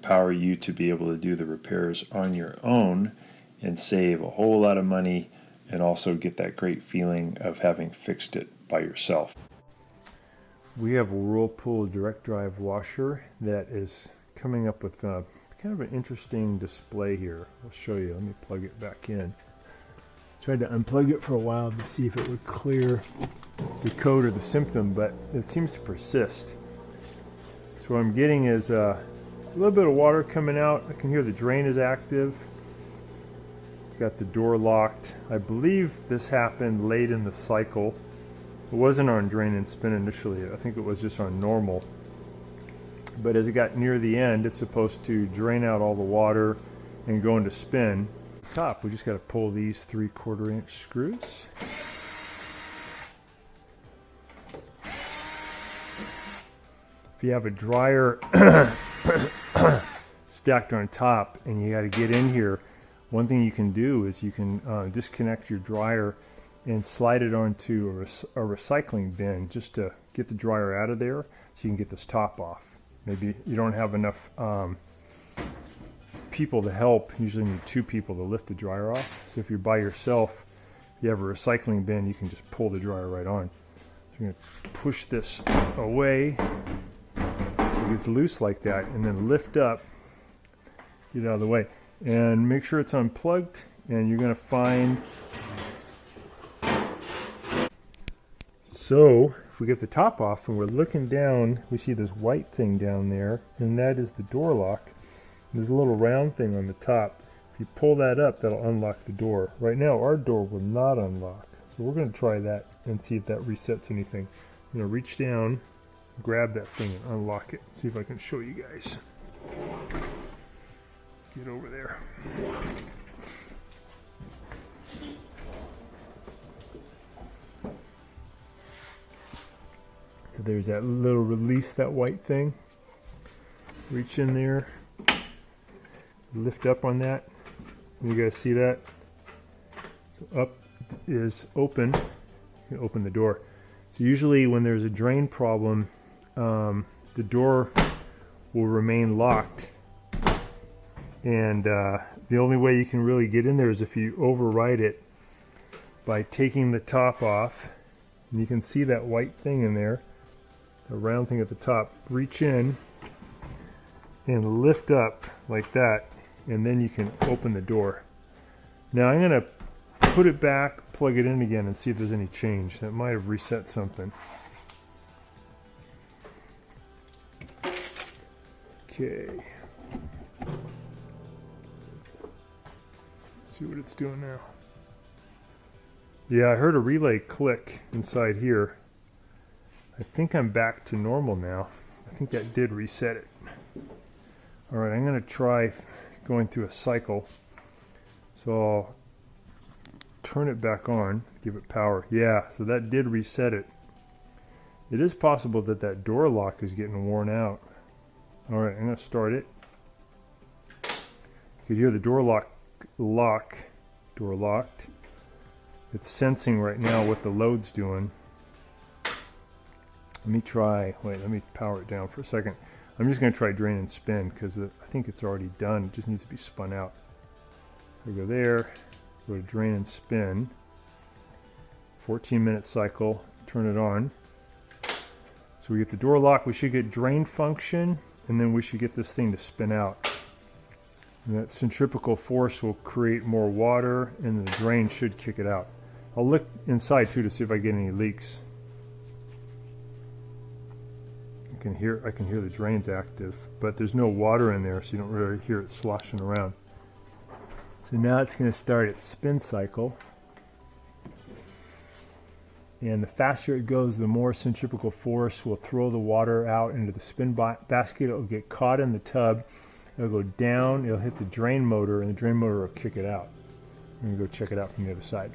empower you to be able to do the repairs on your own and save a whole lot of money, and also get that great feeling of having fixed it by yourself. We have a Whirlpool direct drive washer that is coming up with kind of an interesting display here. I'll show you. Let me plug it back in. Tried to unplug it for a while to see if it would clear the code or the symptom, but it seems to persist. So what I'm getting is a little bit of water coming out. I can hear the drain is active. Got the door locked. I believe this happened late in the cycle. It wasn't on drain and spin initially. I think it was just on normal. But as it got near the end, it's supposed to drain out all the water and go into spin. Top, we just got to pull these 3/4 inch screws. If you have a dryer stacked on top and you got to get in here, one thing you can do is you can disconnect your dryer and slide it onto a recycling bin just to get the dryer out of there so you can get this top off. Maybe you don't have enough people to help. You usually need 2 people to lift the dryer off. So if you're by yourself, you have a recycling bin, you can just pull the dryer right on. So you're going to push this away. It gets loose like that, and then lift up, get it out of the way, and make sure it's unplugged. And you're going to find, so if we get the top off and we're looking down, we see this white thing down there, and that is the door lock. There's a little round thing on the top. If you pull that up, that'll unlock the door. Right now, our door will not unlock. So we're going to try that and see if that resets anything. I'm going to reach down, grab that thing and unlock it. See if I can show you guys. Get over there. So there's that little release, that white thing. Reach in there. Lift up on that. You guys see that? So up is open. You can open the door. So usually when there's a drain problem, the door will remain locked. And the only way you can really get in there is if you override it by taking the top off. And you can see that white thing in there, the round thing at the top. Reach in and lift up like that, and then you can open the door. Now I'm going to put it back, plug it in again, and see if there's any change. That might have reset something. Okay. See what it's doing now. Yeah, I heard a relay click inside here. I think I'm back to normal now. I think that did reset it. All right, I'm going to try going through a cycle. So I'll turn it back on, give it power. Yeah, so that did reset it. It is possible that that door lock is getting worn out. All right, I'm going to start it. You could hear the door locked. It's sensing right now what the load's doing. Let me power it down for a second. I'm just going to try drain and spin because I think it's already done. It just needs to be spun out. So go there, go to drain and spin. 14-minute cycle, turn it on. So we get the door lock, we should get drain function, and then we should get this thing to spin out. And that centrifugal force will create more water, and the drain should kick it out. I'll look inside too to see if I get any leaks. I can hear the drain's active, but there's no water in there, so you don't really hear it sloshing around. So now it's going to start its spin cycle. And the faster it goes, the more centrifugal force will throw the water out into the spin basket. It'll get caught in the tub. It'll go down, it'll hit the drain motor, and the drain motor will kick it out. I'm going to go check it out from the other side.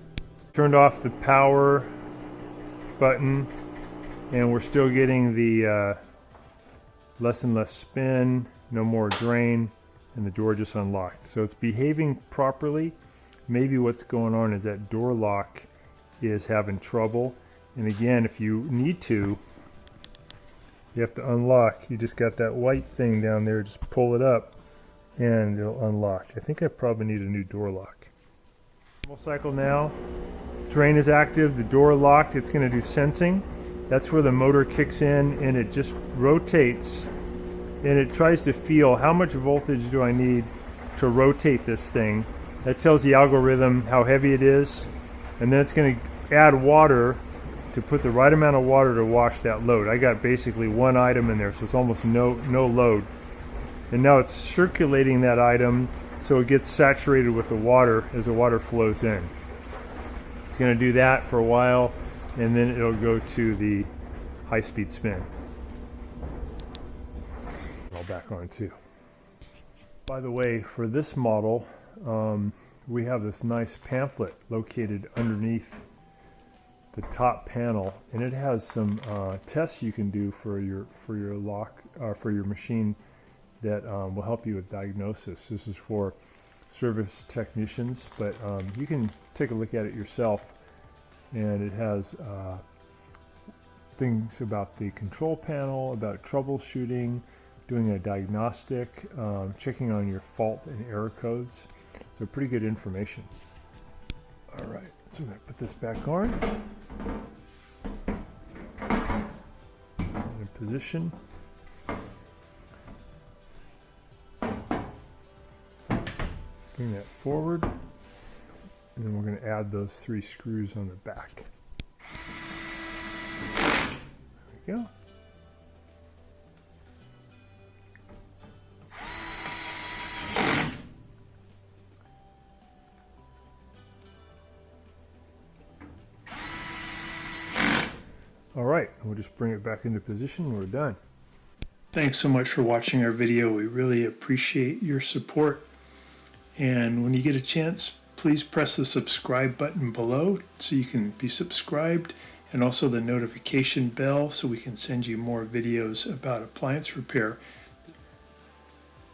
Turned off the power button, and we're still getting the less and less spin, no more drain, and the door just unlocked. So it's behaving properly. Maybe what's going on is that door lock is having trouble. And again, if you need to, you have to unlock. You just got that white thing down there, just pull it up, and it'll unlock. I think I probably need a new door lock. Normal cycle now. Drain is active, the door locked, it's going to do sensing. That's where the motor kicks in and it just rotates and it tries to feel how much voltage do I need to rotate this thing. That tells the algorithm how heavy it is, and then it's going to add water to put the right amount of water to wash that load. I got basically one item in there, so it's almost no load. And now it's circulating that item so it gets saturated with the water as the water flows in. It's going to do that for a while, and then it'll go to the high-speed spin. All back on too. By the way, for this model, we have this nice pamphlet located underneath the top panel, and it has some tests you can do for your lock for your machine that will help you with diagnosis. This is for service technicians, but you can take a look at it yourself, and it has things about the control panel, about troubleshooting, doing a diagnostic, checking on your fault and error codes. So pretty good information. All right, so I'm going to put this back on. In position. Bring that forward, and then we're going to add those 3 screws on the back. There we go. All right, we'll just bring it back into position. We're done. Thanks so much for watching our video. We really appreciate your support. And when you get a chance, please press the subscribe button below so you can be subscribed, and also the notification bell so we can send you more videos about appliance repair.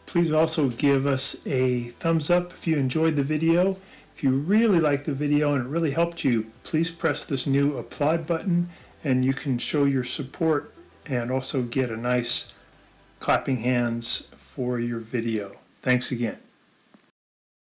Please also give us a thumbs up if you enjoyed the video. If you really liked the video and it really helped you, please press this new applaud button and you can show your support and also get a nice clapping hands for your video. Thanks again.